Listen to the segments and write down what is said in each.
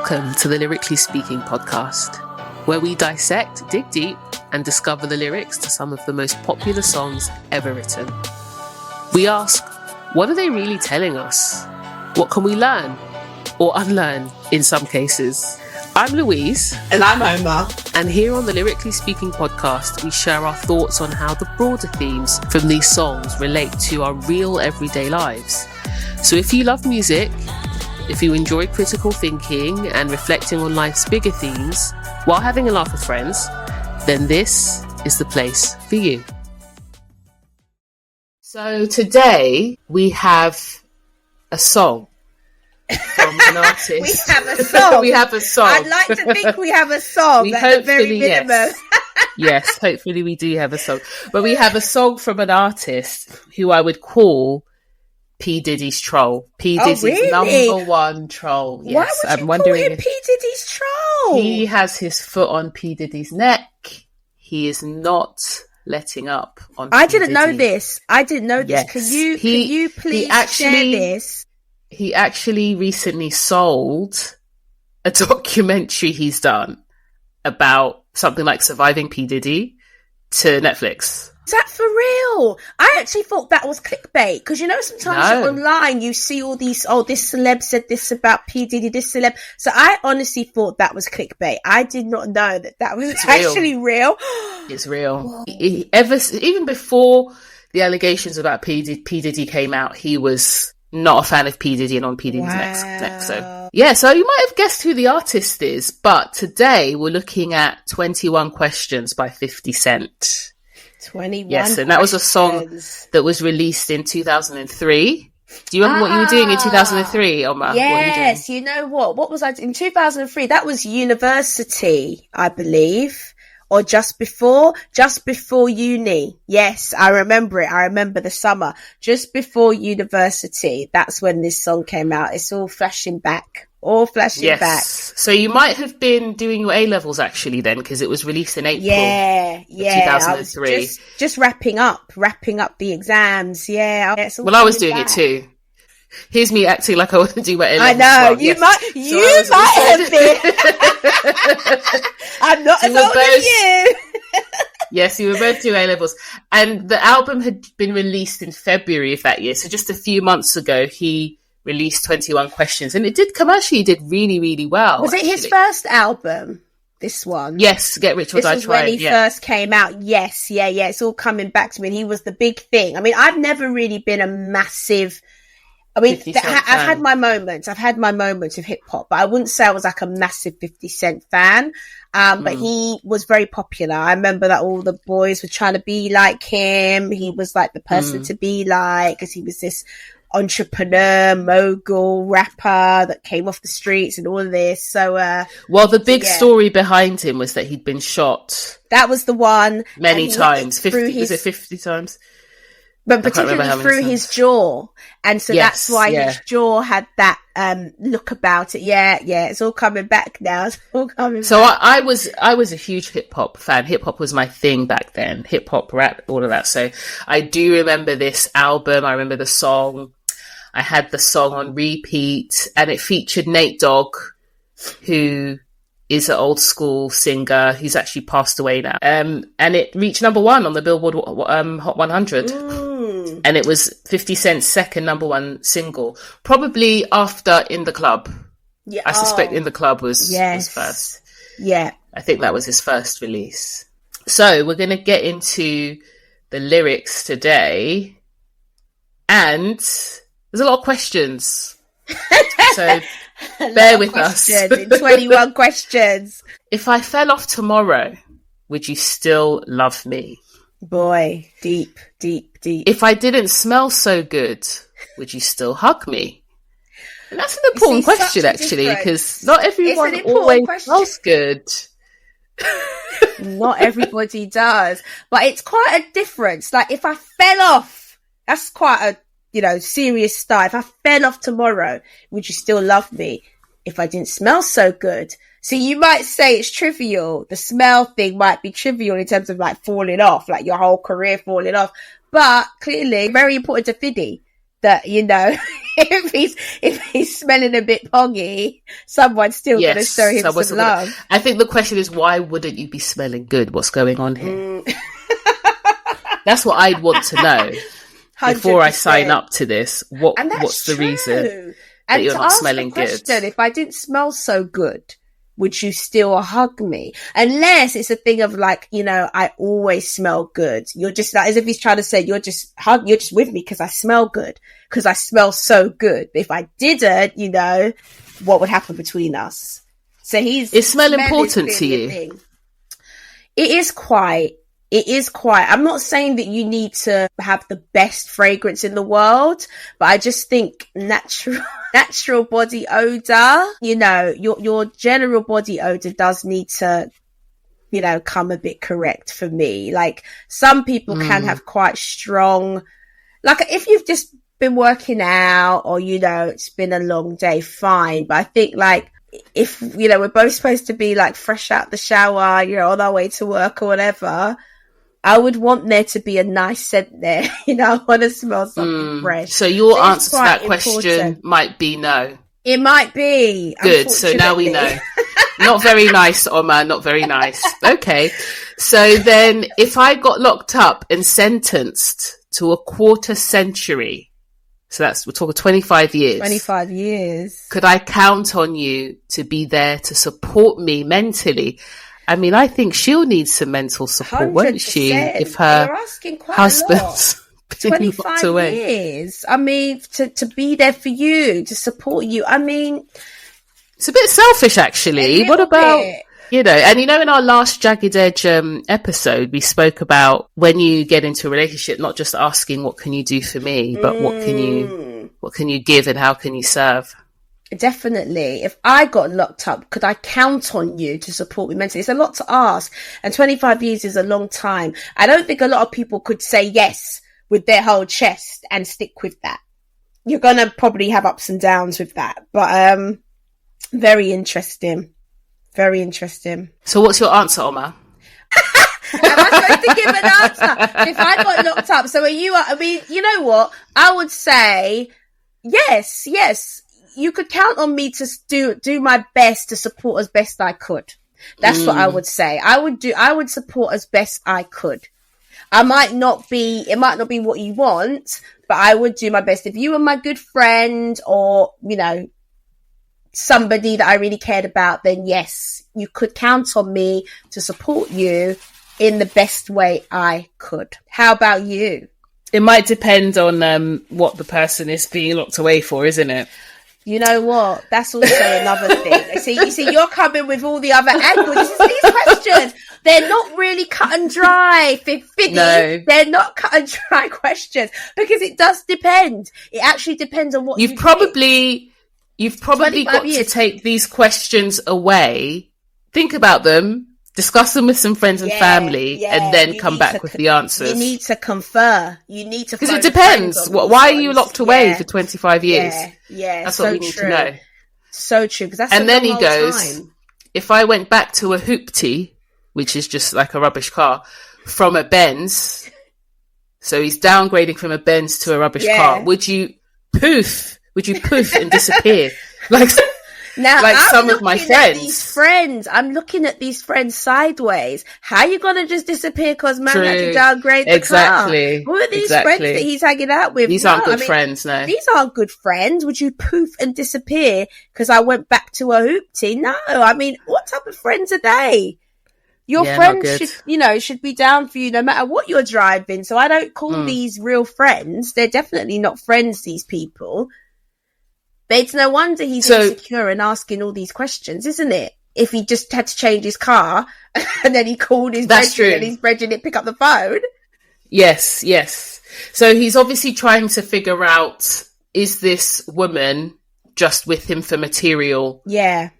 Welcome to the Lyrically Speaking podcast, where we dissect, dig deep, and discover the lyrics to some of the most popular songs ever written. We ask, what are they really telling us? What can we learn? Or unlearn in some cases? I'm Louise. And I'm Omar. And here on the Lyrically Speaking podcast, we share our thoughts on how the broader themes from these songs relate to our real everyday lives. So if you love music, if you enjoy critical thinking and reflecting on life's bigger themes while having a laugh with friends, then this is the place for you. So today we have a song from an artist. We have a song. We have a song. I'd like to think we have a song at the very minimum. Yes. Yes, hopefully we do have a song. But we have a song from an artist who I would call P. Diddy's troll. P. Diddy's really? number one troll. Yes. Why would you call him P. Diddy's troll? He has his foot on P. Diddy's neck. He is not letting up on I P. didn't know Diddy. this. I didn't know Yes. this. Can you please share this? He actually recently sold a documentary he's done about something like surviving P. Diddy to Netflix. Is that for real? I actually thought that was clickbait because sometimes online you see all these, this celeb said this about P. Diddy, this celeb. So I honestly thought that was clickbait. I did not know that was actually real. It's real. Even before the allegations about P. Diddy came out, he was not a fan of P. Diddy and on P. Diddy's neck. So you might have guessed who the artist is, but today we're looking at 21 Questions by 50 Cent. 21 Yes, and that was a song that was released in 2003. Do you remember what you were doing in 2003, Omar? Yes, you know what? What was I doing? In 2003, that was university, I believe. Or just before uni. Yes, I remember it. I remember the summer. Just before university. That's when this song came out. It's all flashing back. Back. So you might have been doing your A-levels actually then, because it was released in April. Yeah. 2003. I was just wrapping up the exams. Yeah. I was doing it too. Here's me acting like I want to do my A-levels. I know. Well. You might have been. I'm not as old as you. Yes, you were both doing A-levels. And the album had been released in February of that year. So just a few months ago, he released 21 Questions. And it did commercially, did really, really well. Was it his first album? This one? Yes, Get Rich or Die Trying. This was when he first came out. Yes, yeah. It's all coming back to me. And he was the big thing. I mean, I've never really been a massive... I've had my moments. I've had my moments of hip hop, but I wouldn't say I was like a massive 50 Cent fan. But he was very popular. I remember that all the boys were trying to be like him. He was like the person to be like, because he was this entrepreneur, mogul, rapper that came off the streets and all of this. So, the big story behind him was that he'd been shot. That was the one. Many times. 50 times? But particularly through his jaw. And so that's why his jaw had that look about it. Yeah, it's all coming back now. It's all coming back. I was a huge hip hop fan. Hip hop was my thing back then. Hip hop, rap, all of that. So I do remember this album. I remember the song. I had the song on repeat, and it featured Nate Dogg, who is an old school singer who's actually passed away now. And it reached number one on the Billboard Hot 100. And it was 50 Cent's second number one single, probably after In the Club. Yeah, I suspect In the Club was first. Yeah. I think that was his first release. So we're going to get into the lyrics today. And there's a lot of questions. So bear with us. 21 questions. If I fell off tomorrow, would you still love me? Boy, deep. If I didn't smell so good, would you still hug me? And that's an important question, actually, because not everyone always smells good. Not everybody does. But it's quite a difference. Like, if I fell off, that's quite a, serious start. If I fell off tomorrow, would you still love me? If I didn't smell so good. So you might say it's trivial. The smell thing might be trivial in terms of like falling off, like your whole career falling off. But clearly very important to Fiddy. that, you know, if he's smelling a bit pongy, someone's still going to show him some love. I think the question is, why wouldn't you be smelling good? What's going on here? That's what I'd want to know 100%. Before I sign up to this. What's the reason that you're not smelling good? If I didn't smell so good, would you still hug me? Unless it's a thing of like, you know, I always smell good. You're just like, as if he's trying to say, you're just with me because I smell good, because I smell so good. But if I didn't, you know, what would happen between us? So is smell important to you? It is quite. I'm not saying that you need to have the best fragrance in the world, but I just think natural body odor, you know, your general body odor does need to, you know, come a bit correct for me. Like some people can have quite strong, like if you've just been working out or, you know, it's been a long day, fine. But I think like, if, you know, we're both supposed to be like fresh out the shower, you know, on our way to work or whatever, I would want there to be a nice scent there. You know, I want to smell something fresh. So your answer to that question might be no. It might be. Good. So now we know. Not very nice, Omar. Not very nice. Okay. So then if I got locked up and sentenced to a quarter century, so we're talking 25 years. 25 years. Could I count on you to be there to support me mentally? I mean, I think she'll need some mental support, 100%. Won't she? If her husband's been locked away. 25 years. I mean, to be there for you, to support you. I mean, it's a bit selfish, actually. What about, you know, and you know, in our last Jagged Edge episode, we spoke about when you get into a relationship, not just asking, what can you do for me, but what can you give and how can you serve? Definitely. If I got locked up, could I count on you to support me mentally? It's a lot to ask. And 25 years is a long time. I don't think a lot of people could say yes with their whole chest and stick with that. You're going to probably have ups and downs with that. But very interesting. Very interesting. So what's your answer, Omar? Am I supposed to give an answer? If I got locked up, so are you? I mean, you know what? I would say yes. You could count on me to do my best to support as best I could. That's what I would say. I would support as best I could. It might not be what you want, but I would do my best. If you were my good friend or, you know, somebody that I really cared about, then yes, you could count on me to support you in the best way I could. How about you? It might depend on what the person is being locked away for, isn't it? You know what? That's also another thing. You see, you're coming with all the other angles. These questions, they're not really cut and dry. Fiddy, no. They're not cut and dry questions because it does depend. It actually depends on what you've probably got to take these questions away, think about them, discuss them with some friends and family, and then come back with the answers. You need to confer. Because it depends. Why are you locked away for 25 years? Yeah, that's what we need to know. So true. Because that's and then he goes, if I went back to a hoopty, which is just like a rubbish car, from a Benz, so he's downgrading from a Benz to a rubbish car, would you poof and disappear? Now, like some of my friends. I'm looking at these friends sideways. How are you going to just disappear because man had to downgrade the car? Who are these friends that he's hanging out with? These aren't good friends, no. These aren't good friends. Would you poof and disappear because I went back to a hoopty? No. I mean, what type of friends are they? Your friends should be down for you no matter what you're driving. So I don't call these real friends. They're definitely not friends, these people. But it's no wonder he's insecure and asking all these questions, isn't it? If he just had to change his car and then he called his brethren and his brethren didn't pick up the phone. Yes. So he's obviously trying to figure out, is this woman just with him for material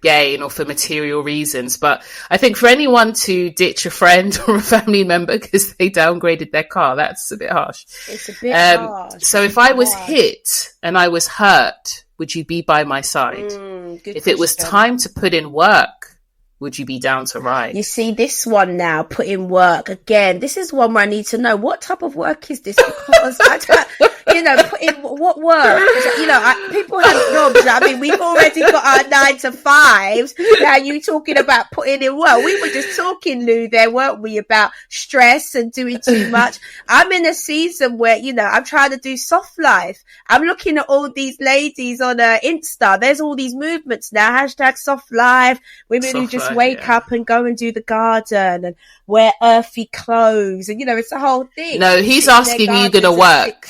gain or for material reasons? But I think for anyone to ditch a friend or a family member because they downgraded their car, that's a bit harsh. It's a bit harsh. So if I was hit and I was hurt, would you be by my side? If it was time to put in work would you be down to write? You see this one now, put in work again. This is one where I need to know what type of work is this, because I don't, put in what work. People have jobs. I mean, we've already got our 9 to 5s. Now you talking about putting in work. We were just talking, Lou, there, weren't we, about stress and doing too much. I'm in a season where, I'm trying to do soft life. I'm looking at all these ladies on Insta. There's all these movements now. Hashtag soft life. Women who just wake up and go and do the garden and wear earthy clothes, and it's a whole thing. No, he's asking, are you gonna work?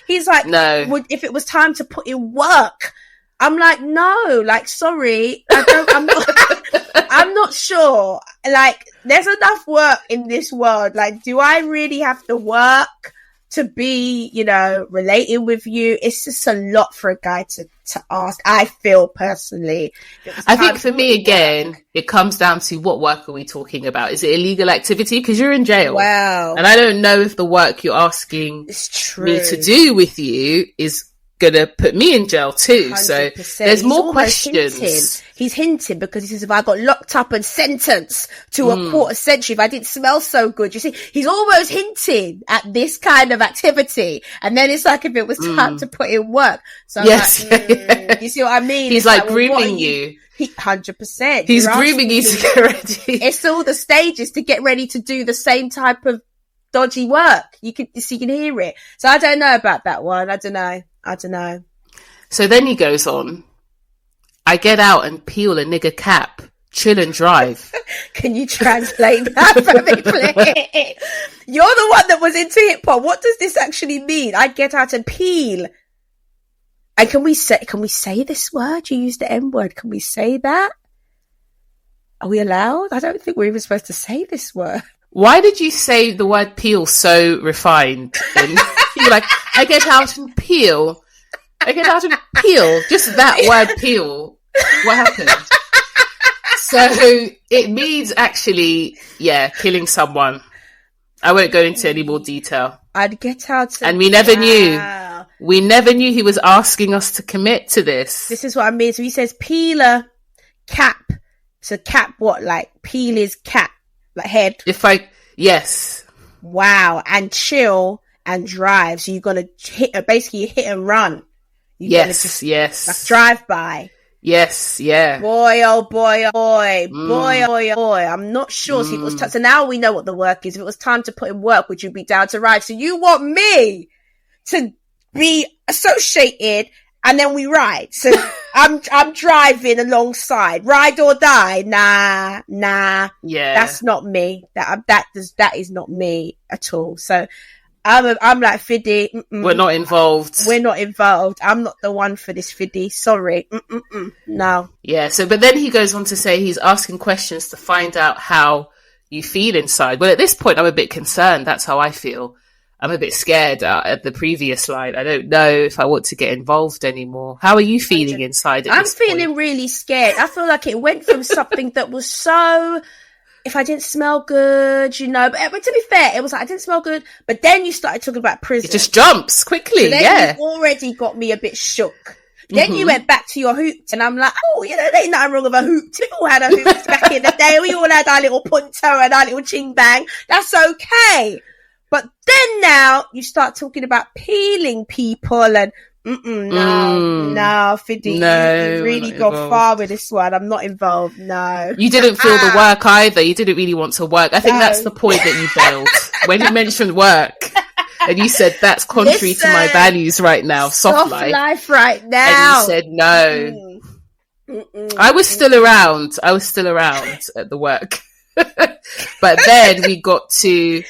He's like, no. If it was time to put in work, I'm like, no, like, sorry, I'm not sure. Like, there's enough work in this world. Like, do I really have to work to be, relating with you? It's just a lot for a guy to ask, I feel, personally. I think for me, again, it comes down to what work are we talking about? Is it illegal activity? Because you're in jail. Wow. And I don't know if the work you're asking me to do with you is gonna put me in jail too. 100%. So there's more questions. He's hinting because he says, if I got locked up and sentenced to a quarter century, if I didn't smell so good, you see, he's almost hinting at this kind of activity. And then it's like, if it was time to put in work. So yes. Like, you see what I mean? He's like grooming you. 100%. He's grooming you to get ready. It's all the stages to get ready to do the same type of dodgy work. You can hear it. So I don't know about that one. I don't know. So then he goes on, I get out and peel a nigger cap, chill and drive. Can you translate that for me, please? You're the one that was into hip hop. What does this actually mean? I get out and peel. And can we say this word? You used the N word. Can we say that? Are we allowed? I don't think we're even supposed to say this word. Why did you say the word peel so refined? You're like, I get out and peel. I get out and peel. Just that word peel. What happened? So it means actually, killing someone. I won't go into any more detail. I'd get out and we never knew. We never knew he was asking us to commit to this. This is what I mean. So he says peeler, cap. So cap what? Like peel is cap. Like head. Yes. Wow. And chill and drive. So you're going to basically hit and run. Yes. Like drive by. Yes. Yeah. Boy, oh boy, oh boy. Boy, oh boy. I'm not sure. So, if it was so now we know what the work is. If it was time to put in work, would you be down to ride? So you want me to be associated and then we ride. So I'm driving alongside. Ride or die. Nah. Yeah. That's not me. That is not me at all. So I'm like, Fiddy. We're not involved. I'm not the one for this, Fiddy. Sorry. No. Yeah. So, but then he goes on to say he's asking questions to find out how you feel inside. Well, at this point, I'm a bit concerned. That's how I feel. I'm a bit scared at the previous line. I don't know if I want to get involved anymore. How are you feeling inside? I'm feeling really scared. I feel like it went from something that was so, if I didn't smell good, but to be fair, it was like, I didn't smell good, but then you started talking about prison. It just jumps quickly, so then you already got me a bit shook. Then you went back to your hoops, and I'm like, there ain't nothing wrong with a hoop. We all had a hoops back in the day. We all had our little punto and our little ching bang. That's okay. But then now you start talking about peeling people and no, Fiddy, you really got far with this one. I'm not involved. No, you didn't feel the work either. You didn't really want to work. I think that's the point that you bailed when you mentioned work, and you said that's contrary to my values right now. Soft life right now. And you said no. I was still around. At the work, but then we got to.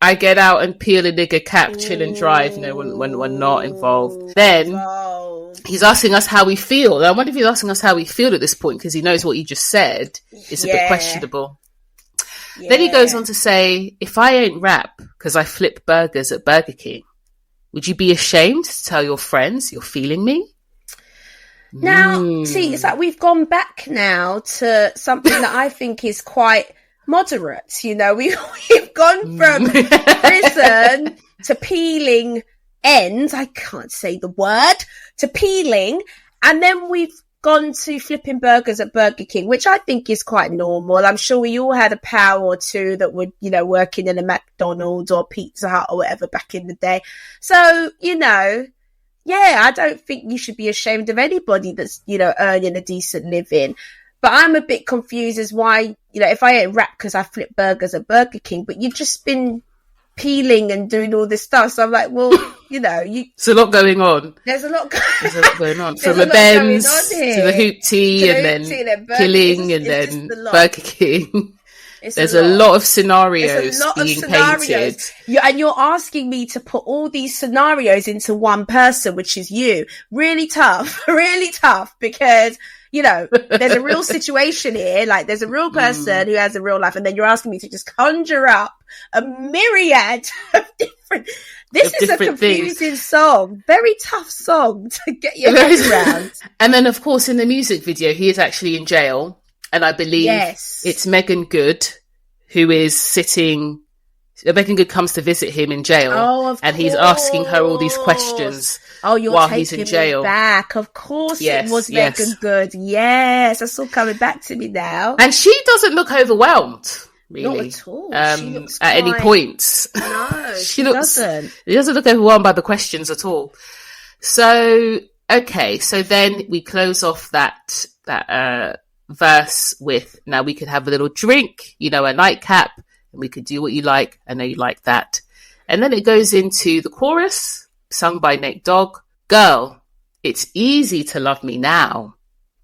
I get out and peel a nigger cap, chill and drive, when we're not involved. Then he's asking us how we feel. And I wonder if he's asking us how we feel at this point, because he knows what you just said is a bit questionable. Yeah. Then he goes on to say, if I ain't rap because I flip burgers at Burger King, would you be ashamed to tell your friends you're feeling me? Now, see, it's like we've gone back now to something that I think is quite moderate. We've gone from prison to peeling ends. I can't say the word, to peeling, and then we've gone to flipping burgers at Burger King, which I think is quite normal. I'm sure we all had a pal or two that were, you know, working in a McDonald's or Pizza Hut or whatever back in the day. So, you know, yeah, I don't think you should be ashamed of anybody that's, you know, earning a decent living. But I'm a bit confused as why, you know, if I ate wrap because I flipped burgers at Burger King, but you've just been peeling and doing all this stuff. So I'm like, well, you know, There's a lot going on. There's a lot going on. From the Benz to the hoop tea and then killing and then Burger King. There's a lot of scenarios being painted. And you're asking me to put all these scenarios into one person, which is you. Really tough, because, you know, there's a real situation here. Like, there's a real person who has a real life, and then you're asking me to just conjure up a myriad of different... This is a confusing song. Very tough song to get your head around. And then, of course, in the music video, he is actually in jail. And I believe it's Megan Good who is sitting... Megan Good comes to visit him in jail. And he's asking her all these questions while he's in jail. Back. Of course it was Megan Good. Yes, that's all coming back to me now. And she doesn't look overwhelmed. Really. Not at all. She looks at any points. No, she doesn't. She doesn't look overwhelmed by the questions at all. So, okay. So then we close off that verse with, now we could have a little drink, you know, a nightcap, and we could do what you like. I know you like that. And then it goes into the chorus, sung by Nate Dogg. Girl, it's easy to love me now.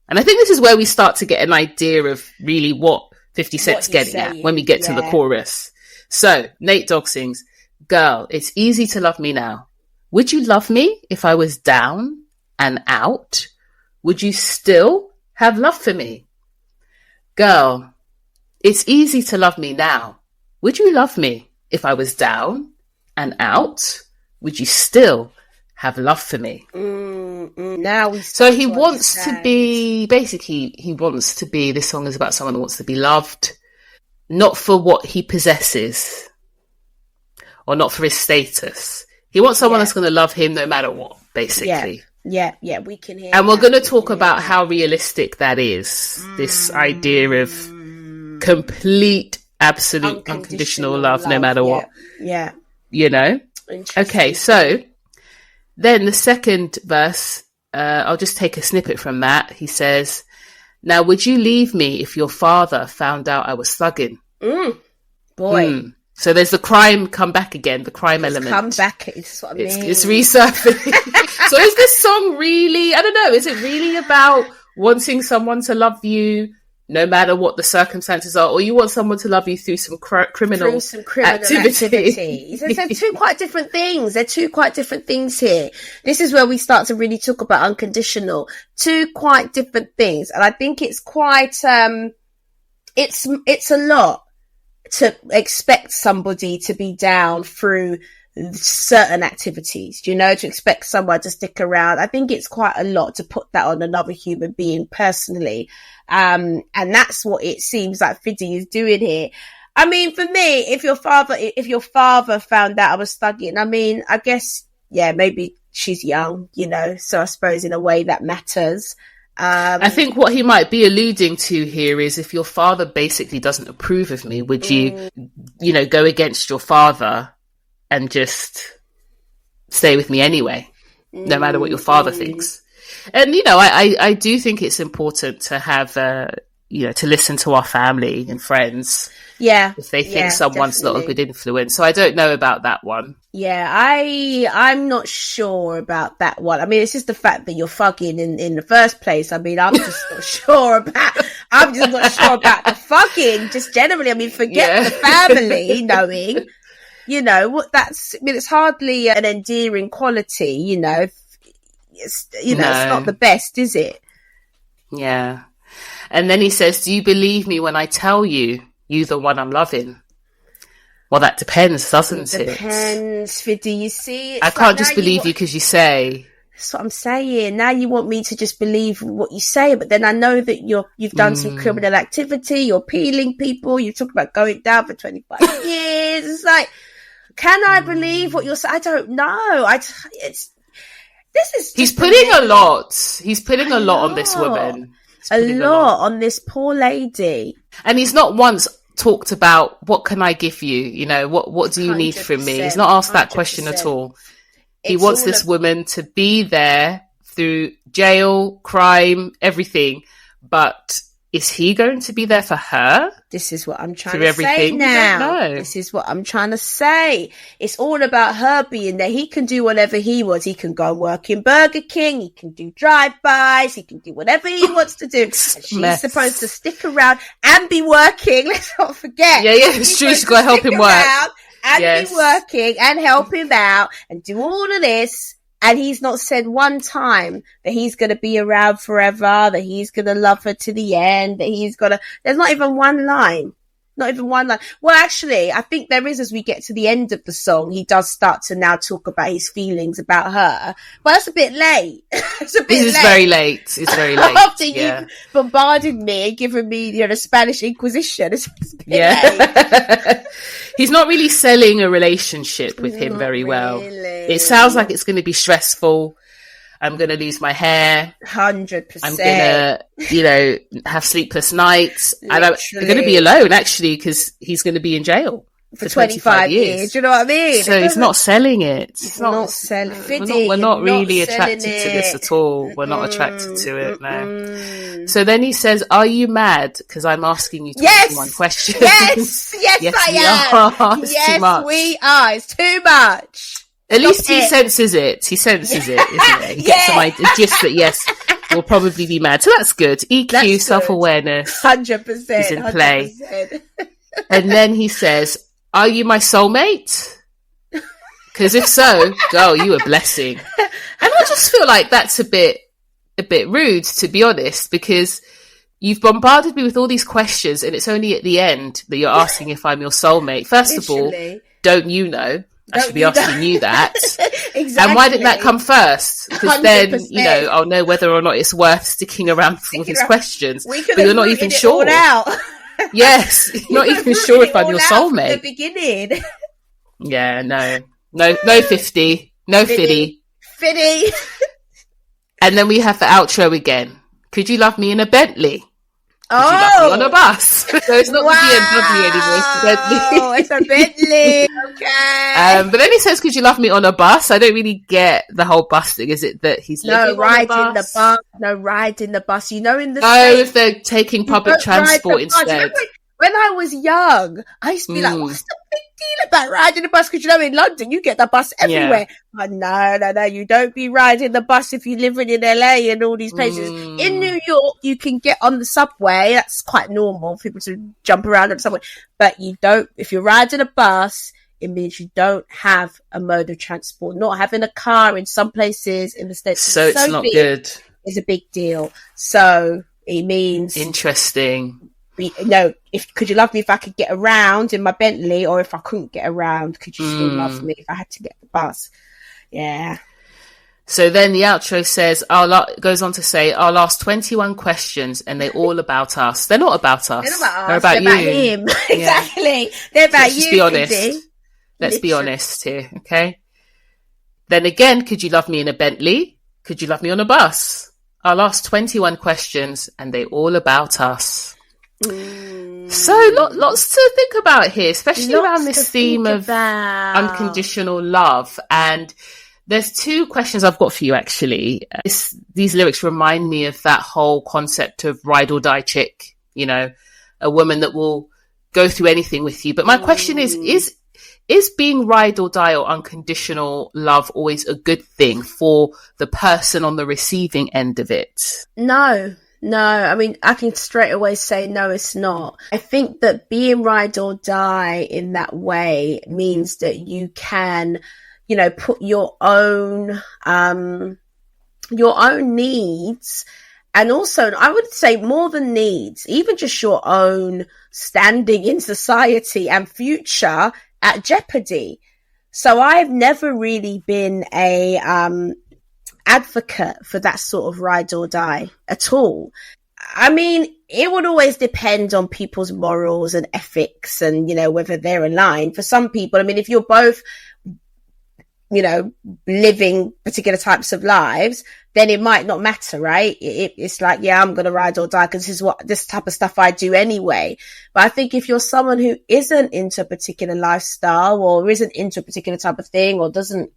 And I think this is where we start to get an idea of really what 50 Cent's getting at when we get to the chorus. So Nate Dogg sings, girl, it's easy to love me now. Would you love me if I was down and out? Would you still have love for me? Girl, it's easy to love me now. Would you love me if I was down and out? Would you still have love for me? Now so he wants to be, basically, this song is about someone who wants to be loved, not for what he possesses or not for his status. He wants someone that's going to love him no matter what, basically. Yeah, we can hear. And we're going to talk about how realistic that is. This idea of complete, absolute, unconditional love no matter what. Yeah. You know? Okay, so then the second verse, I'll just take a snippet from that. He says, now, would you leave me if your father found out I was thugging? Boy. So there's the crime come back again, the crime element. Come back, it's what I mean. It's resurfacing. So is this song really, I don't know, is it really about wanting someone to love you no matter what the circumstances are, or you want someone to love you through some criminal activity? They're two quite different things. They're two quite different things here. This is where we start to really talk about unconditional. Two quite different things. And I think it's quite, it's a lot to expect somebody to be down through certain activities, you know, to expect someone to stick around. I think it's quite a lot to put that on another human being personally. And that's what it seems like Fiddy is doing here. I mean, for me, if your father found out I was thugging, I mean, I guess, yeah, maybe she's young, you know, so I suppose in a way that matters. I think what he might be alluding to here is if your father basically doesn't approve of me, would you, you know, go against your father and just stay with me anyway, no matter what your father thinks? And, you know, I do think it's important to have, you know, to listen to our family and friends. Yeah. If they think someone's not a good influence. So I don't know about that one. Yeah, I'm not sure about that one. I mean, it's just the fact that you're fucking in the first place. I mean, I'm just not sure about the fucking, just generally. I mean, forget the family knowing, you know, what that's, I mean, it's hardly an endearing quality, you know. It's, you know, it's not the best, is it? Yeah. And then he says, do you believe me when I tell you, you the one I'm loving? Well, that depends, doesn't it? Depends, Fiddy. You see, I can't just believe you because you say. That's what I'm saying. Now you want me to just believe what you say, but then I know that you've done some criminal activity. You're peeling people. You talk about going down for 25 years. It's like, can I believe what you're saying? I don't know. He's putting a lot. He's putting a lot on this woman. A lot on this poor lady. And he's not once talked about, what can I give you? You know, what do you need from me? He's not asked that 100%. Question at all. He wants this woman to be there through jail, crime, everything. But is he going to be there for her? This is what I'm trying to say now. This is what I'm trying to say. It's all about her being there. He can do whatever he wants. He can go and work in Burger King. He can do drive-bys. He can do whatever he wants to do. And she's supposed to stick around and be working. Let's not forget. Yeah, it's true. She's got to help him work. And be working and help him out and do all of this. And he's not said one time that he's going to be around forever, that he's going to love her to the end, that he's going to... There's not even one line. Not even one line. Well, actually, I think there is as we get to the end of the song. He does start to now talk about his feelings about her. But that's a bit late. It's very late. It's very late. After you bombarded me and given me, the Spanish Inquisition. It's a bit late. He's not really selling a relationship with him very well. It sounds like it's going to be stressful. I'm going to lose my hair. 100%. I'm going to, have sleepless nights. And I'm going to be alone, actually, because he's going to be in jail for 25 years. Do you know what I mean? So he's not selling it. He's not selling it. We're not really attracted to this at all. We're not attracted to it, no. So then he says, are you mad? Because I'm asking you 21 questions. Yes, I am. Yes, we are. It's too much. At least he senses it. He senses it, isn't it? He gets the gist that, yes, we'll probably be mad. So that's good. EQ, self-awareness 100% is in play. 100%. And then he says, are you my soulmate? Because if so, girl, you a blessing. And I just feel like that's a bit rude, to be honest, because you've bombarded me with all these questions and it's only at the end that you're asking if I'm your soulmate. First of all, don't you know? I should be asking you that. Exactly. And why didn't that come first? Because then, I'll know whether or not it's worth sticking around for his questions. But you're not even sure. Yes, you're not even sure if I'm your soulmate. From the beginning. Yeah, no 50, no Fiddy. And then we have the outro again. Could you love me in a Bentley? Could you love me on a bus? So it's not the BMW anymore. It's a Bentley. Okay. But then he says, could you love me on a bus? I don't really get the whole bus thing. Is it that he's living on a bus? No ride in the bus. In the States, if they're taking public transport instead. When I was young, I used to be like, what's the big deal about riding the bus? Because in London, you get the bus everywhere. But no, you don't be riding the bus if you're living in LA and all these places. In New York, you can get on the subway. That's quite normal for people to jump around on the subway. But you don't, if you're riding a bus, it means you don't have a mode of transport. Not having a car in some places in the States. So it's not good. It's a big deal. So it means... Interesting. Could you love me if I could get around in my Bentley, or if I couldn't get around, could you still love me if I had to get the bus? Yeah. So then the outro says, goes on to say, I'll ask 21 questions and they're all about us. They're not about us. They're about you. About him. Exactly. They're about you. Let's be honest. Let's be honest here, okay? Then again, could you love me in a Bentley? Could you love me on a bus? I'll ask 21 questions and they're all about us. So lots to think about here, especially around this theme of unconditional love. And there's two questions I've got for you, actually. These lyrics remind me of that whole concept of ride or die chick, a woman that will go through anything with you. But my question is being ride or die or unconditional love always a good thing for the person on the receiving end of it? No, I mean, I can straight away say, no, it's not. I think that being ride or die in that way means that you can, put your own needs, and also, I would say more than needs, even just your own standing in society and future at jeopardy. So I've never really been a, advocate for that sort of ride or die at all. I mean, it would always depend on people's morals and ethics and, whether they're aligned. For some people, I mean, if you're both you know, living particular types of lives, then it might not matter, right? It's like, yeah, I'm going to ride or die because this type of stuff I do anyway. But I think if you're someone who isn't into a particular lifestyle or isn't into a particular type of thing or doesn't,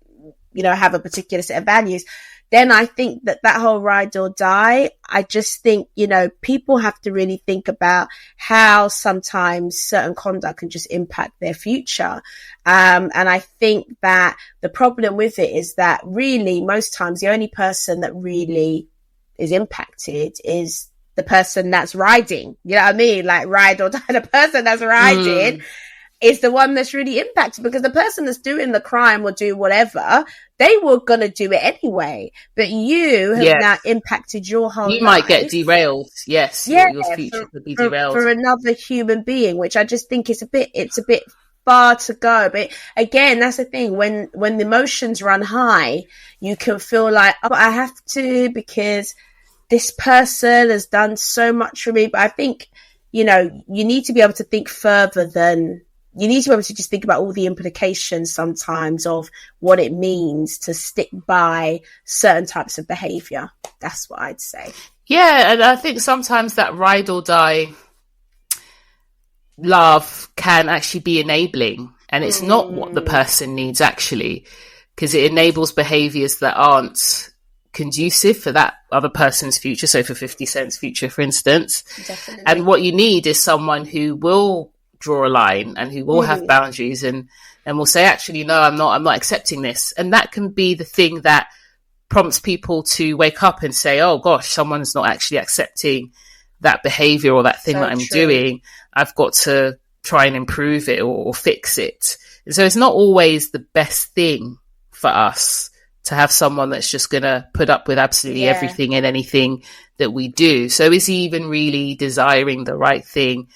you know, have a particular set of values, then I think that whole ride or die, I just think, you know, people have to really think about how sometimes certain conduct can just impact their future. And I think that the problem with it is that really most times the only person that really is impacted is the person that's riding. You know what I mean? Like ride or die, the person that's riding is the one that's really impacted, because the person that's doing the crime or do whatever, they were going to do it anyway. But you have now impacted your whole life. You might get derailed. Yes. Yeah, your future could be derailed. For another human being, which I just think it's a bit far to go. But again, that's the thing. When the emotions run high, you can feel like, oh, I have to because this person has done so much for me. But I think, you know, you need to be able to think further than... You need to be able to just think about all the implications sometimes of what it means to stick by certain types of behaviour. That's what I'd say. Yeah, and I think sometimes that ride or die love can actually be enabling, and it's not what the person needs actually, because it enables behaviours that aren't conducive for that other person's future. So for 50 Cent's future, for instance. Definitely. And what you need is someone who will draw a line and who will have boundaries and will say, actually, no, I'm not accepting this. And that can be the thing that prompts people to wake up and say, oh gosh, someone's not actually accepting that behavior or that thing that I'm doing. I've got to try and improve it or fix it. And so it's not always the best thing for us to have someone that's just going to put up with absolutely everything and anything that we do. So is he even really desiring the right thing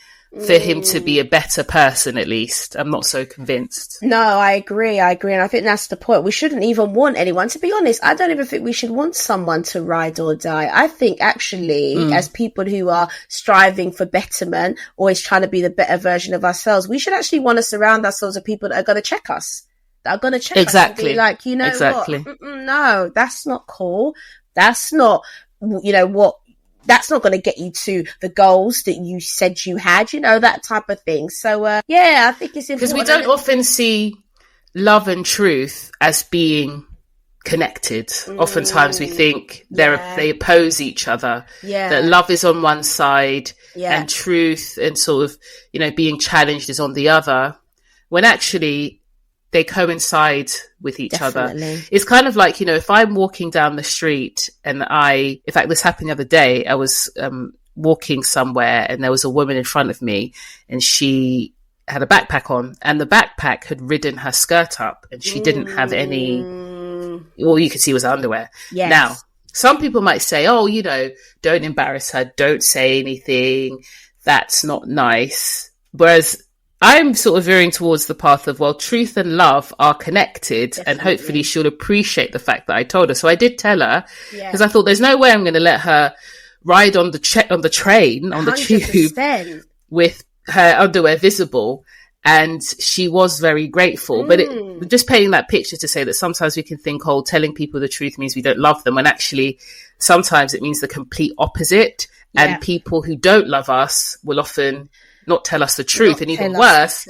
for him to be a better person, at least? I'm not so convinced. No, I agree. And I think that's the point. We shouldn't even want anyone. To be honest, I don't even think we should want someone to ride or die. I think actually, as people who are striving for betterment, always trying to be the better version of ourselves, we should actually want to surround ourselves with people that are going to check us. That are going to check us and be like, you know what? No, that's not cool. That's not, you know what? That's not going to get you to the goals that you said you had, you know, that type of thing. So, I think it's important. Because we don't often see love and truth as being connected. Oftentimes we think they oppose each other. Yeah. That love is on one side and truth and sort of, you know, being challenged is on the other. When actually they coincide with each other. It's kind of like, you know, if I'm walking down the street and in fact, this happened the other day. I was walking somewhere and there was a woman in front of me and she had a backpack on and the backpack had ridden her skirt up and she didn't have any, all you could see was her underwear. Yes. Now, some people might say, oh, you know, don't embarrass her. Don't say anything. That's not nice. Whereas I'm sort of veering towards the path of, well, truth and love are connected. Definitely. And hopefully she'll appreciate the fact that I told her. So I did tell her because I thought there's no way I'm going to let her ride on the train, on the 100%. Tube with her underwear visible. And she was very grateful. But just painting that picture to say that sometimes we can think, oh, telling people the truth means we don't love them. When actually sometimes it means the complete opposite. Yeah. And people who don't love us will often not tell us the truth, and even worse,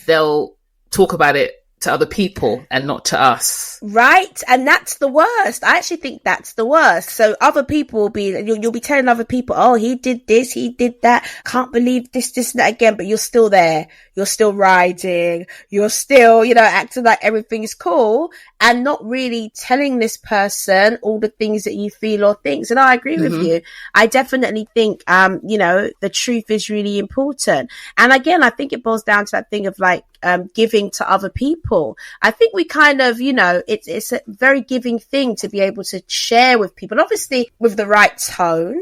they'll talk about it to other people and not to us. Right. And that's the worst. I actually think that's the worst. So other people will be, you'll be telling other people, oh, he did this, he did that. Can't believe this, and that again. But you're still there. You're still riding. You're still, you know, acting like everything is cool and not really telling this person all the things that you feel or things. And I agree with you. I definitely think, you know, the truth is really important. And again, I think it boils down to that thing of like, giving to other people. I think we kind of, you know, it's a very giving thing to be able to share with people, obviously with the right tone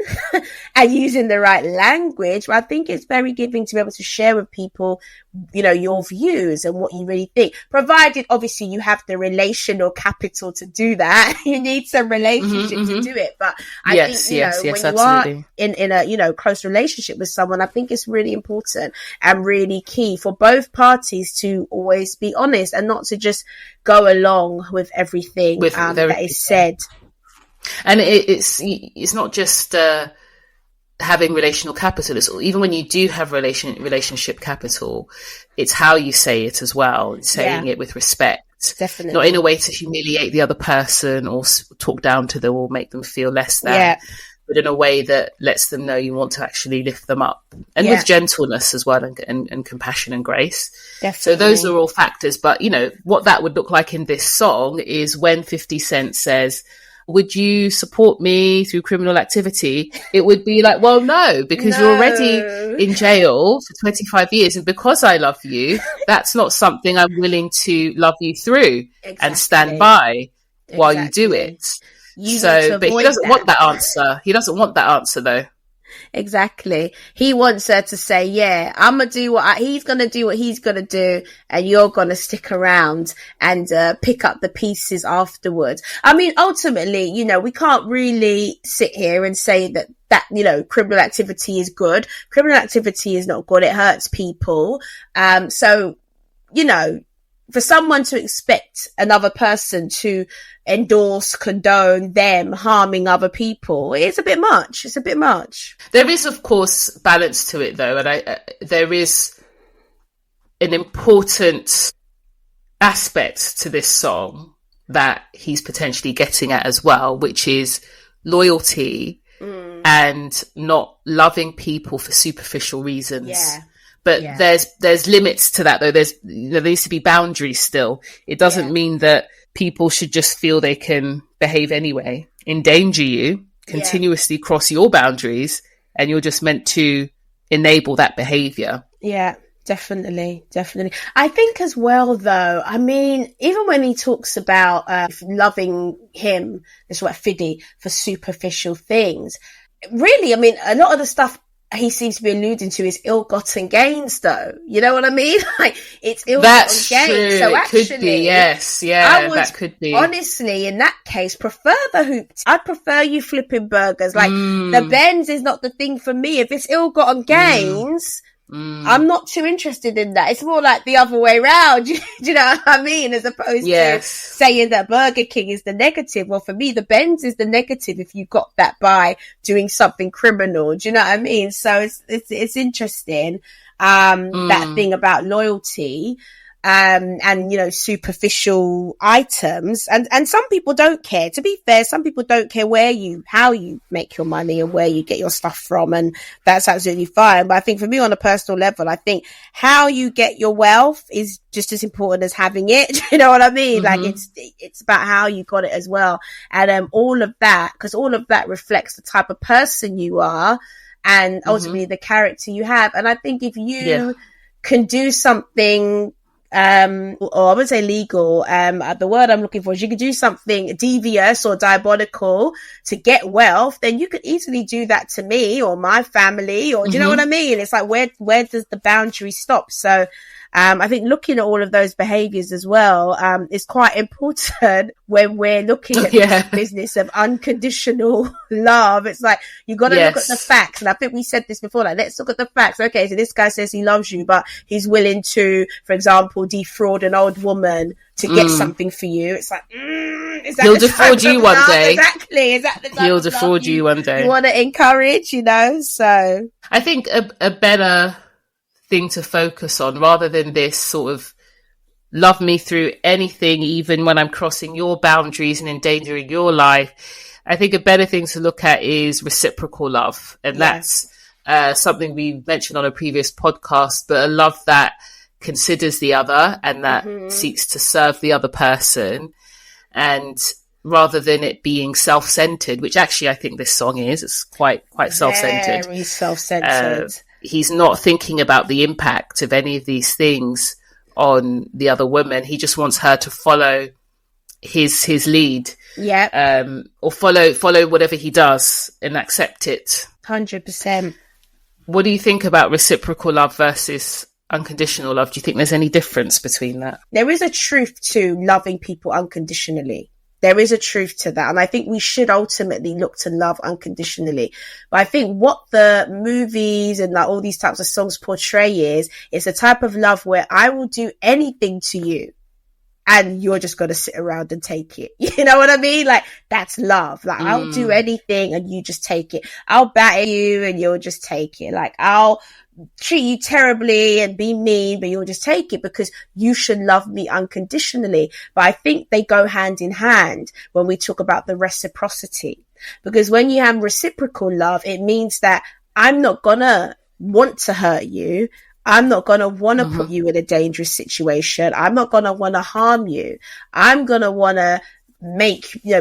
and using the right language. But I think it's very giving to be able to share with people your views and what you really think, provided obviously you have the relational capital to do that. You need some relationship to do it. But I think, when you are in a, close relationship with someone, I think it's really important and really key for both parties to always be honest and not to just go along with everything that is said. And it's not just having relational capital. It's even when you do have relationship capital, it's how you say it as well. Saying it with respect, definitely, not in a way to humiliate the other person or talk down to them or make them feel less than, but in a way that lets them know you want to actually lift them up, and with gentleness as well, and compassion and grace. Definitely. So those are all factors. But what that would look like in this song is when 50 Cent says, would you support me through criminal activity? It would be like, well, no, because you're already in jail for 25 years. And because I love you, that's not something I'm willing to love you through and stand by while you do it. But he doesn't want that answer. He doesn't want that answer, though. Exactly. He wants her to say, I'm going to do he's going to do what he's going to do, and you're going to stick around and pick up the pieces afterwards. I mean, ultimately, we can't really sit here and say that, criminal activity is good. Criminal activity is not good. It hurts people. So, for someone to expect another person to endorse, condone them harming other people, it's a bit much. It's a bit much. There is, of course, balance to it, though. And there is an important aspect to this song that he's potentially getting at as well, which is loyalty and not loving people for superficial reasons. Yeah. But there's limits to that, though. There needs to be boundaries still. It doesn't mean that people should just feel they can behave anyway, endanger you, continuously cross your boundaries, and you're just meant to enable that behavior. Yeah, definitely. I think as well, though, I mean, even when he talks about loving him, this is what Fiddy, for superficial things, really, I mean, a lot of the stuff he seems to be alluding to is ill-gotten gains, though. You know what I mean? Like, it's ill-gotten gains. True. So actually, could be, yes. Yeah, I would, that could be. Honestly, in that case, prefer the hoops. I'd prefer you flipping burgers. Like, the Benz is not the thing for me. If it's ill-gotten gains, I'm not too interested in that. It's more like the other way around. Do you know what I mean? As opposed to saying that Burger King is the negative. Well, for me, the Benz is the negative if you got that by doing something criminal. Do you know what I mean? So it's interesting, that thing about loyalty. And superficial items, and some people don't care. To be fair, some people don't care how you make your money and where you get your stuff from, and that's absolutely fine. But I think for me, on a personal level, I think how you get your wealth is just as important as having it. You know what I mean? Like, it's about how you got it as well, and all of that, because all of that reflects the type of person you are, and ultimately the character you have. And I think if you can do something, or I wouldn't say legal, the word I'm looking for is you can do something devious or diabolical to get wealth, then you could easily do that to me or my family, or do you know what I mean? It's like, where does the boundary stop? So, I think looking at all of those behaviors as well, is quite important when we're looking at this business of unconditional love. It's like, you got to look at the facts. And I think we said this before, like, let's look at the facts. Okay, so this guy says he loves you, but he's willing to, for example, defraud an old woman to get something for you. It's like, is that he'll defraud you one day. Exactly. Is that the type he'll of defraud you one day. You want to encourage, So I think a better thing to focus on, rather than this sort of love me through anything, even when I'm crossing your boundaries and endangering your life, I think a better thing to look at is reciprocal love. And that's something we mentioned on a previous podcast, but a love that considers the other and that seeks to serve the other person, and rather than it being self-centered, which actually I think this song is. It's quite self-centered. Very self-centered. He's not thinking about the impact of any of these things on the other woman. He just wants her to follow his lead. Or follow whatever he does and accept it. 100%. What do you think about reciprocal love versus unconditional love, do you think there's any difference between that? There is a truth to loving people unconditionally. There is a truth to that. And I think we should ultimately look to love unconditionally. But I think what the movies and like all these types of songs portray is a type of love where I will do anything to you and you're just going to sit around and take it. You know what I mean? Like, that's love. Like, I'll do anything and you just take it. I'll batter you and you'll just take it. Like, I'll treat you terribly and be mean, but you'll just take it because you should love me unconditionally. But I think they go hand in hand when we talk about the reciprocity, because when you have reciprocal love, it means that I'm not gonna want to hurt you. I'm not going to want to put you in a dangerous situation. I'm not going to want to harm you. I'm going to want to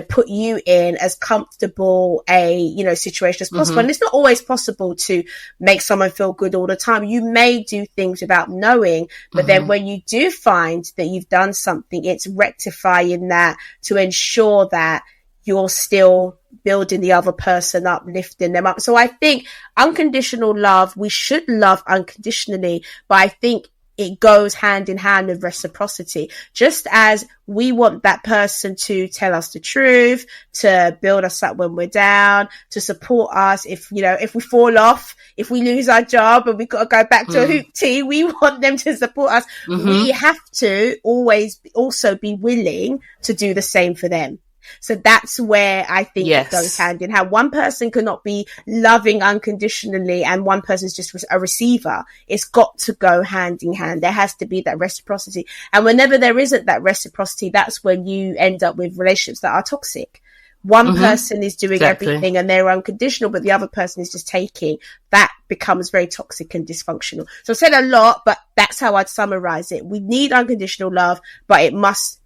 put you in as comfortable a, situation as possible. And it's not always possible to make someone feel good all the time. You may do things without knowing, but then when you do find that you've done something, it's rectifying that to ensure that you're still building the other person up, lifting them up. So I think unconditional love, we should love unconditionally, but I think it goes hand in hand with reciprocity. Just as we want that person to tell us the truth, to build us up when we're down, to support us if we fall off, if we lose our job and we've got to go back to a hoop team, we want them to support us. We have to always also be willing to do the same for them. So that's where I think it goes hand in hand. One person cannot be loving unconditionally and one person's just a receiver. It's got to go hand in hand. There has to be that reciprocity. And whenever there isn't that reciprocity, that's when you end up with relationships that are toxic. One person is doing everything and they're unconditional, but the other person is just taking. That becomes very toxic and dysfunctional. So I've said a lot, but that's how I'd summarize it. We need unconditional love, but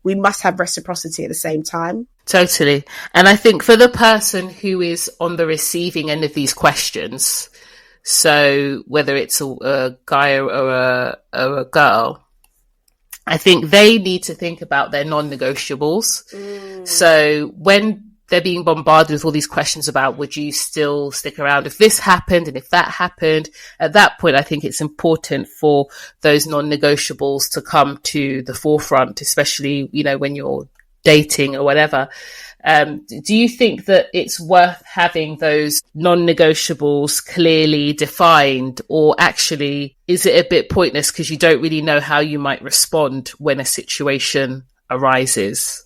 we must have reciprocity at the same time. Totally. And I think for the person who is on the receiving end of these questions, so whether it's a guy or a girl, I think they need to think about their non-negotiables. So when they're being bombarded with all these questions about, would you still stick around if this happened and if that happened? At that point, I think it's important for those non-negotiables to come to the forefront, especially, when you're dating or whatever. Do you think that it's worth having those non-negotiables clearly defined, or actually is it a bit pointless because you don't really know how you might respond when a situation arises?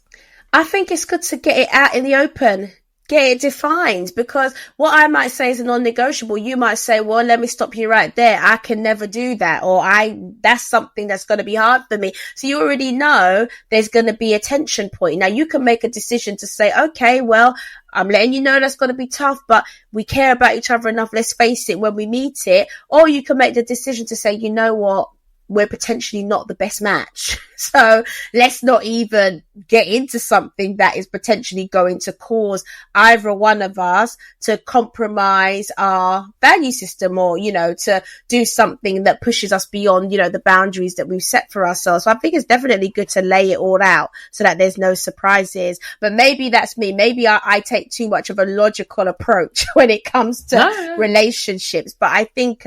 I think it's good to get it out in the open, get it defined, because what I might say is a non-negotiable, you might say, well, let me stop you right there. I can never do that. Or that's something that's going to be hard for me. So you already know there's going to be a tension point. Now you can make a decision to say, okay, well, I'm letting you know that's going to be tough, but we care about each other enough. Let's face it when we meet it. Or you can make the decision to say, you know what? We're potentially not the best match. So let's not even get into something that is potentially going to cause either one of us to compromise our value system or, to do something that pushes us beyond, the boundaries that we've set for ourselves. So I think it's definitely good to lay it all out so that there's no surprises. But maybe that's me. Maybe I take too much of a logical approach when it comes to relationships. But I think,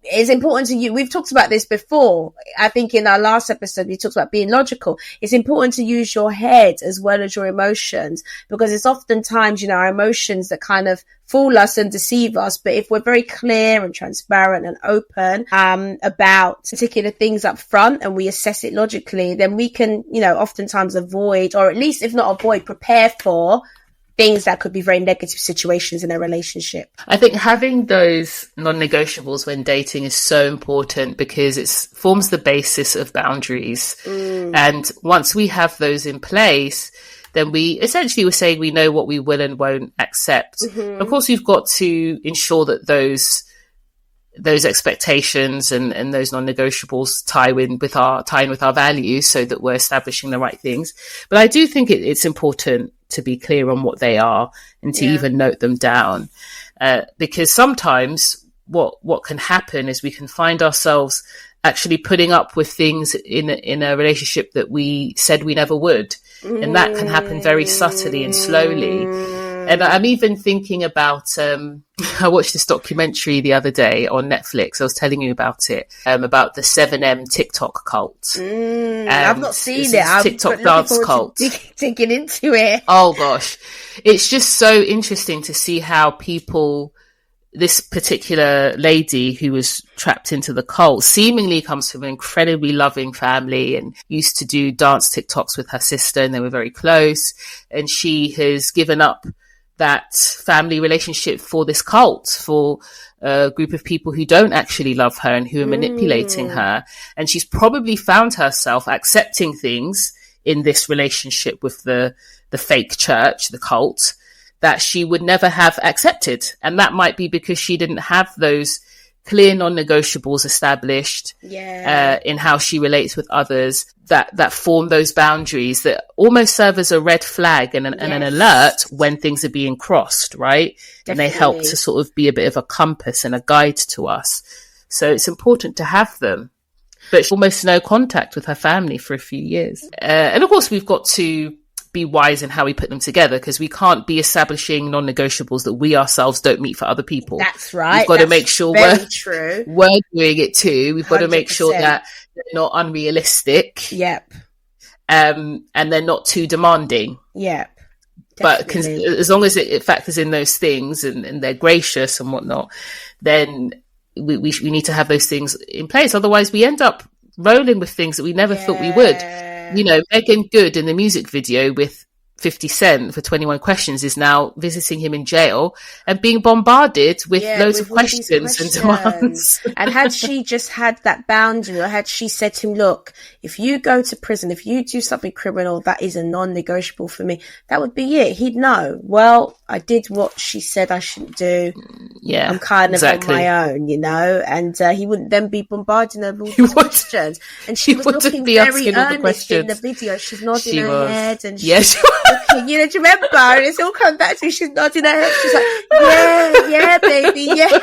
it's important to you. We've talked about this before. I think in our last episode, we talked about being logical. It's important to use your head as well as your emotions, because it's oftentimes, our emotions that kind of fool us and deceive us. But if we're very clear and transparent and open, about particular things up front and we assess it logically, then we can, oftentimes avoid, or at least if not avoid, prepare for things that could be very negative situations in a relationship. I think having those non-negotiables when dating is so important because it forms the basis of boundaries. And once we have those in place, then we're saying we know what we will and won't accept. Of course, we've got to ensure that those expectations and those non-negotiables tie in with our values so that we're establishing the right things. But I do think it's important to be clear on what they are and to even note them down. Because sometimes what can happen is we can find ourselves actually putting up with things in a relationship that we said we never would. And that can happen very subtly and slowly. And I'm even thinking about, I watched this documentary the other day on Netflix. I was telling you about it, about the 7M TikTok cult. I've not seen it. I'm TikTok dance cult. Digging into it. Oh gosh. It's just so interesting to see how people, this particular lady who was trapped into the cult seemingly comes from an incredibly loving family and used to do dance TikToks with her sister, and they were very close. And she has given up that family relationship for this cult, for a group of people who don't actually love her and who are manipulating her. And she's probably found herself accepting things in this relationship with the fake church, the cult, that she would never have accepted. And that might be because she didn't have those clear non-negotiables established in how she relates with others, that form those boundaries that almost serve as a red flag and an alert when things are being crossed, right? Definitely. And they help to sort of be a bit of a compass and a guide to us. So it's important to have them. But almost no contact with her family for a few years. And of course, we've got to be wise in how we put them together, because we can't be establishing non-negotiables that we ourselves don't meet for other people. That's right. We've got to make sure we're doing it too. We've got 100%. To make sure that they're not unrealistic. Yep. And they're not too demanding. Yep. But as long as it factors in those things and they're gracious and whatnot, then we need to have those things in place. Otherwise, we end up rolling with things that we never thought we would. You know, Megan Good in the music video with 50 Cent for 21 Questions is now visiting him in jail and being bombarded with loads of questions and demands. And had she just had that boundary, or had she said to him, look, if you go to prison, if you do something criminal, that is a non-negotiable for me, that would be it. He'd know, well, I did what she said I shouldn't do. Yeah, I'm kind of on my own, you know, and he wouldn't then be bombarding her with all these questions. And she was looking very earnest in the video. She's nodding her head and she's looking, you know, do you remember? And it's all come back to me. She's nodding her head. She's like, yeah, baby, yeah.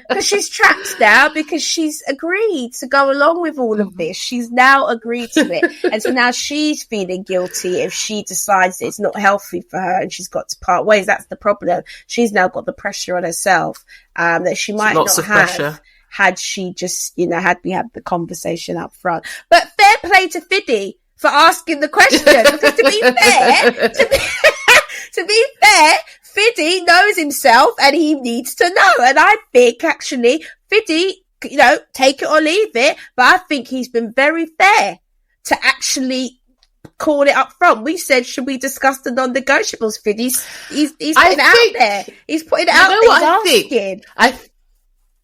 Because she's trapped now, because she's agreed to go along with all of this. She's now agreed to it. And so now she's feeling guilty if she decides it's not healthy for her and she's got to part ways. That's the problem. She's now got the pressure on herself that she might not have pressure had she just, you know, had we had the conversation up front. But fair play to Fiddy for asking the question, because to be fair, Fiddy knows himself and he needs to know. And I think actually Fiddy, you know, take it or leave it, but I think he's been very fair to actually call it up front. We said, should we discuss the non-negotiables? Fiddy's he's putting it out there. He's putting it out there.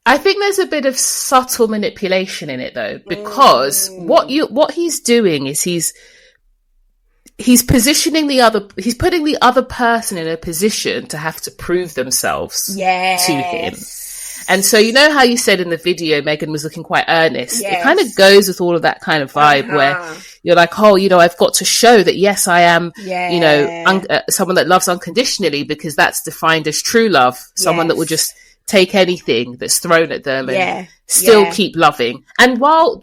I think there's a bit of subtle manipulation in it though, because what he's doing is he's positioning he's putting the other person in a position to have to prove themselves to him. And so, you know how you said in the video, Megan was looking quite earnest. Yes. It kind of goes with all of that kind of vibe where you're like, oh, you know, I've got to show that, yes, I am, you know, someone that loves unconditionally, because that's defined as true love. Someone that will just take anything that's thrown at them and still keep loving. And while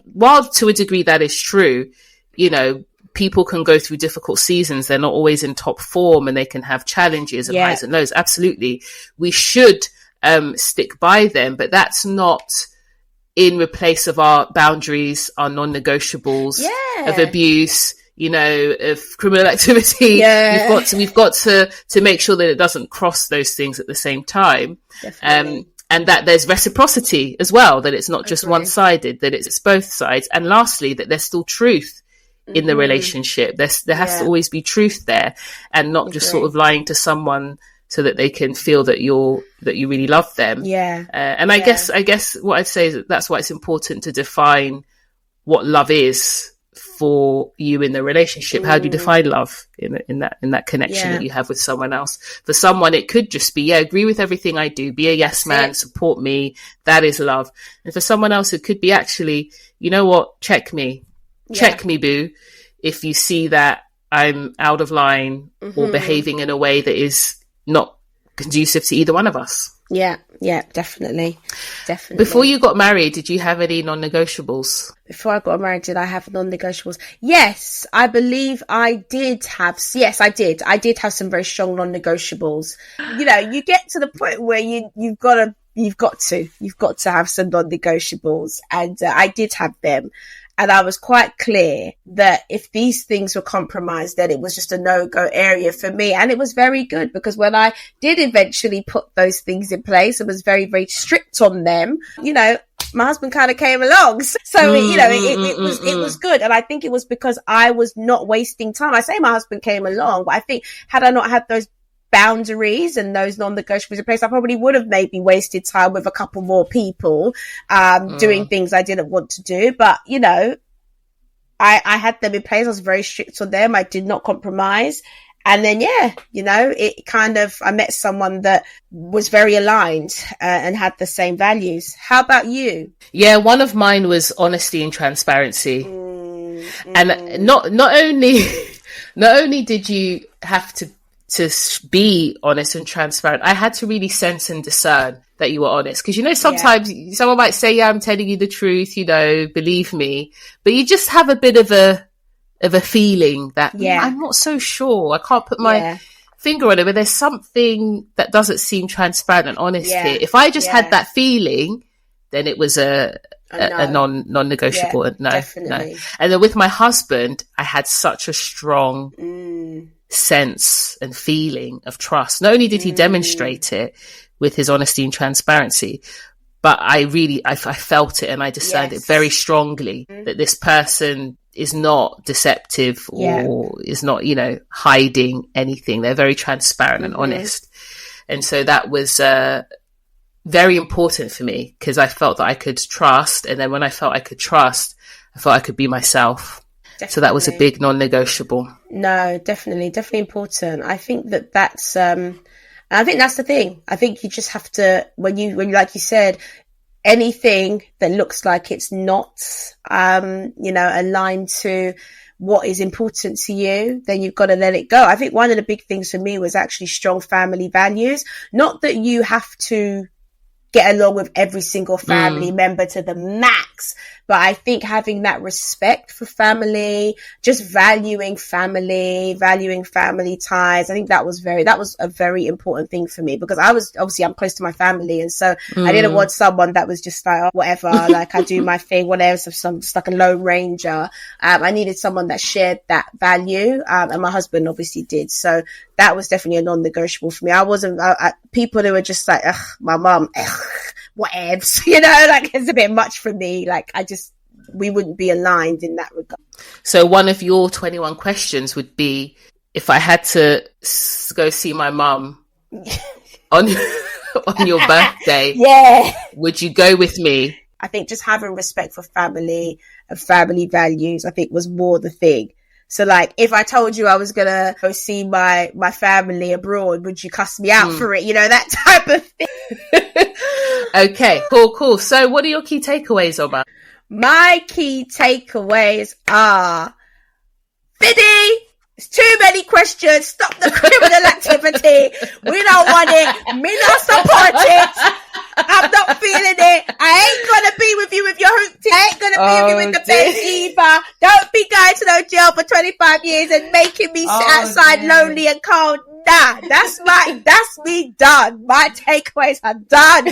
to a degree that is true, you know, people can go through difficult seasons. They're not always in top form and they can have challenges and highs and lows. Absolutely. We should stick by them, but that's not in replace of our boundaries, our non-negotiables of abuse, you know, of criminal activity. We've got to make sure that it doesn't cross those things at the same time. And that there's reciprocity as well, that it's not just one-sided, that it's both sides. And lastly, that there's still truth in the relationship. There has to always be truth there, and not just sort of lying to someone so that they can feel that you really love them. And I guess what I'd say is that's why it's important to define what love is for you in the relationship. How do you define love in that connection that you have with someone else? For someone, it could just be, agree with everything I do, be a yes man, support me. That is love. And for someone else, it could be actually, you know what? Check me, boo. If you see that I'm out of line or behaving in a way that is not conducive to either one of us. Yeah, definitely. Before you got married, did you have any non-negotiables? Before I got married, did I have non-negotiables? Yes, I believe I did have. Yes, I did. I did have some very strong non-negotiables. You know, you get to the point where you've got to have some non-negotiables, and I did have them. And I was quite clear that if these things were compromised, then it was just a no-go area for me. And it was very good, because when I did eventually put those things in place and was very, very strict on them, you know, my husband kind of came along. So, it was good. And I think it was because I was not wasting time. I say my husband came along, but I think had I not had those boundaries and those non-negotiables in place, I probably would have maybe wasted time with a couple more people doing things I didn't want to do. But, you know, I had them in place. I was very strict on them. I did not compromise. And then, you know, it kind of, I met someone that was very aligned and had the same values. How about you? Yeah, one of mine was honesty and transparency. And not only did you have to be honest and transparent, I had to really sense and discern that you were honest. Because, you know, sometimes someone might say, yeah, I'm telling you the truth, you know, believe me. But you just have a bit of a feeling that I'm not so sure. I can't put my finger on it, but there's something that doesn't seem transparent and honest here. If I just had that feeling, then it was a non-negotiable. No. And then with my husband, I had such a strong sense and feeling of trust. Not only did he demonstrate it with his honesty and transparency, but I felt it, and I discerned it very strongly that this person is not deceptive or is not, you know, hiding anything. They're very transparent and honest. And so that was very important for me, because I felt that I could trust. And then when I felt I could trust, I felt I could be myself. Definitely. So that was a big non-negotiable. No, definitely important. I think that's, I think that's the thing. I think you just have to, when you, like you said, anything that looks like it's not, you know, aligned to what is important to you, then you've got to let it go. I think one of the big things for me was actually strong family values. Not that you have to get along with every single family member to the max, but I think having that respect for family, just valuing family ties, I think that was a very important thing for me, because I'm close to my family, and so I didn't want someone that was just like, oh, whatever, like I do my thing, whatever, so just like a lone ranger. I needed someone that shared that value, and my husband obviously did. So that was definitely a non-negotiable for me. I wasn't, people who were just like, ugh, my mum, whatevs, you know, like it's a bit much for me. Like we wouldn't be aligned in that regard. So one of your 21 questions would be, if I had to go see my mum on your birthday, would you go with me? I think just having respect for family and family values, I think, was more the thing. So like, if I told you I was going to go see my family abroad, would you cuss me out for it? You know, that type of thing. Okay, cool. So what are your key takeaways, Omar? My key takeaways are, Fiddy, it's too many questions. Stop the criminal activity. We don't want it. Me not support it. I'm not feeling it. I ain't gonna be with you with your hoopty. I ain't gonna be with you with the bed either. Don't be going to no jail for 25 years and making me sit outside lonely and cold. Nah, that's me done. My takeaways are done.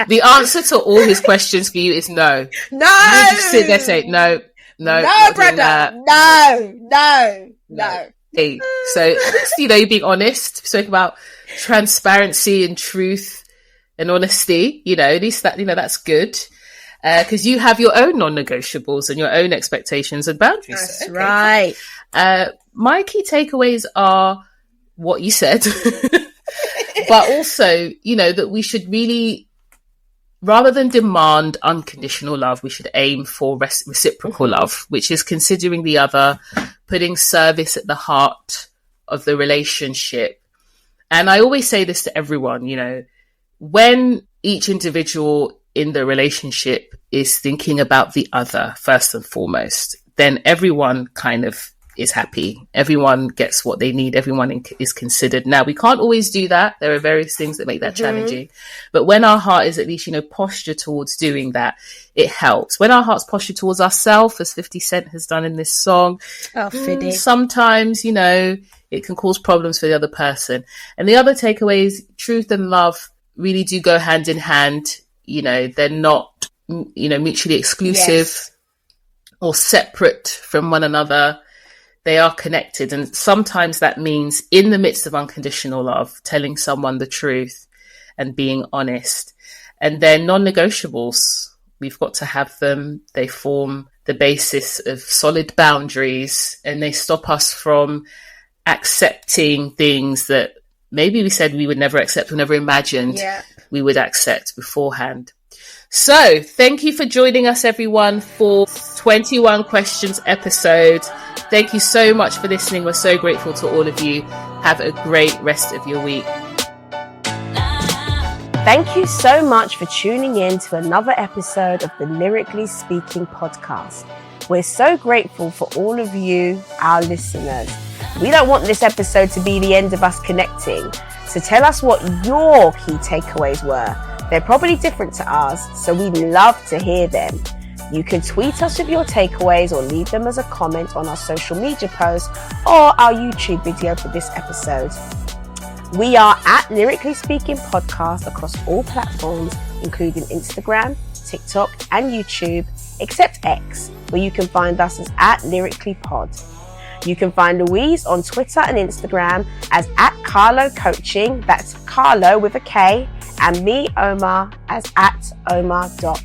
The answer to all his questions for you is no. No. You just sit there and say no, brother. No. Hey, so you know, you're being honest. Spoke about transparency and truth and honesty. You know, at least that, you know, that's good. Because you have your own non-negotiables and your own expectations and boundaries. That's right. My key takeaways are what you said, but also, you know, that we should really, rather than demand unconditional love, we should aim for reciprocal love, which is considering the other, putting service at the heart of the relationship. And I always say this to everyone, you know, when each individual in the relationship is thinking about the other first and foremost, then everyone kind of is happy. Everyone gets what they need. Everyone is considered. Now, we can't always do that. There are various things that make that challenging. But when our heart is at least, postured towards doing that, it helps. When our heart's postured towards ourselves, as 50 Cent has done in this song, Fiddy. Sometimes, it can cause problems for the other person. And the other takeaway is truth and love really do go hand in hand. They're not, mutually exclusive or separate from one another. They are connected. And sometimes that means in the midst of unconditional love, telling someone the truth and being honest. And then non-negotiables, we've got to have them. They form the basis of solid boundaries, and they stop us from accepting things that maybe we said we would never accept or never imagined we would accept beforehand. So thank you for joining us, everyone, for 21 questions episode. Thank you so much for listening. We're so grateful to all of you. Have a great rest of your week. Thank you so much for tuning in to another episode of the Lyrically Speaking podcast. We're so grateful for all of you, our listeners. We don't want this episode to be the end of us connecting. So tell us what your key takeaways were. They're probably different to ours, so we'd love to hear them. You can tweet us with your takeaways or leave them as a comment on our social media post or our YouTube video for this episode. We are at Lyrically Speaking Podcast across all platforms, including Instagram, TikTok, and YouTube, except X, where you can find us as at Lyrically Pod. You can find Louise on Twitter and Instagram as at Carlo Coaching, that's Carlo with a K, and me, Omar, as at Omar.coach.